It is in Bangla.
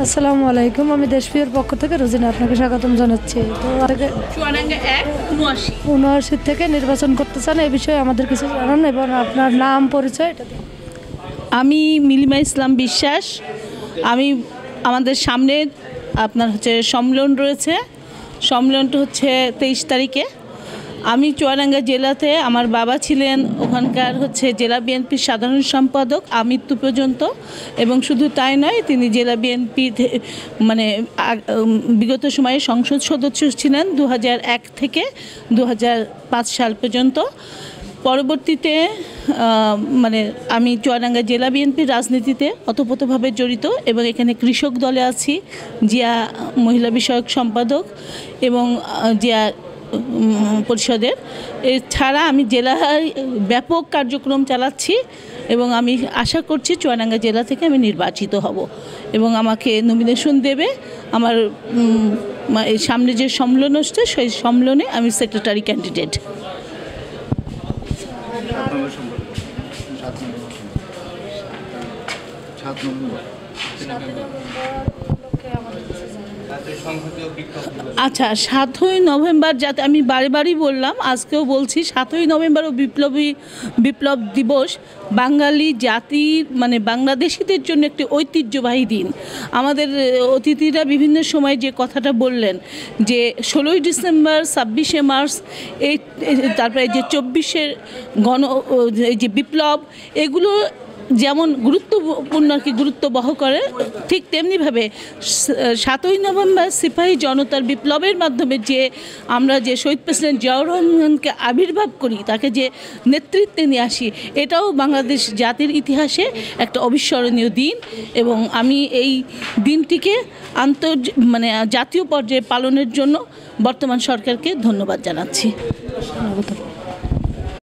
আসসালামু আলাইকুম, আমি দেশপ্রিয়র পক্ষ থেকে রোজিনা আপনাকে স্বাগতম জানাচ্ছি। তো চুয়াডাঙ্গা 1-79 থেকে নির্বাচন করতে চান, এই বিষয়ে আমাদের কিছু জানান এবং আপনার নাম পরিচয় এটা দিন। আমি মিলিমা ইসলাম বিশ্বাস। আমাদের সামনে আপনার সম্মেলন রয়েছে। সম্মেলনটা হচ্ছে 23 তারিখে। আমি চুয়াডাঙ্গা জেলাতে, আমার বাবা ছিলেন ওখানকার জেলা বিএনপির সাধারণ সম্পাদক আমৃত্যু পর্যন্ত, এবং শুধু তাই নয়, তিনি জেলা বিএনপি বিগত সময়ে সংসদ সদস্য ছিলেন 2001 থেকে 2005 সাল পর্যন্ত। পরবর্তীতে আমি চুয়াডাঙ্গা জেলা বিএনপির রাজনীতিতে ওতপ্রোতভাবে জড়িত এবং এখানে কৃষক দলে আছি, জিয়া মহিলা বিষয়ক সম্পাদক এবং জিয়া পরিষদের। এছাড়া আমি জেলায় ব্যাপক কার্যক্রম চালাচ্ছি এবং আমি আশা করছি চুয়াডাঙ্গা জেলা থেকে আমি নির্বাচিত হব এবং আমাকে নমিনেশন দেবে। আমার সামনে যে সম্মেলন হচ্ছে সেই সম্মেলনে আমি সেক্রেটারি ক্যান্ডিডেট। আচ্ছা, 7ই নভেম্বর, যাতে আমি বারে বললাম, আজকেও বলছি, 7ই নভেম্বরও বিপ্লব দিবস বাঙালি জাতির বাংলাদেশিদের জন্য একটি ঐতিহ্যবাহী দিন। আমাদের অতিথিরা বিভিন্ন সময় যে কথাটা বললেন যে 16ই ডিসেম্বর, 26শে মার্চ, তারপরে যে 24শের যে বিপ্লব, এগুলো যেমন গুরুত্বপূর্ণ গুরুত্ববহ করে, ঠিক তেমনিভাবে 7ই নভেম্বর সিপাহী জনতার বিপ্লবের মাধ্যমে আমরা যে শহীদ প্রেসিডেন্ট জিয়াউর রহমানকে আবির্ভাব করি, তাকে যে নেতৃত্বে নিয়ে আসি, এটাও বাংলাদেশ জাতির ইতিহাসে একটা অবিস্মরণীয় দিন এবং আমি এই দিনটিকে জাতীয় পর্যায়ে পালনের জন্য বর্তমান সরকারকে ধন্যবাদ জানাচ্ছি।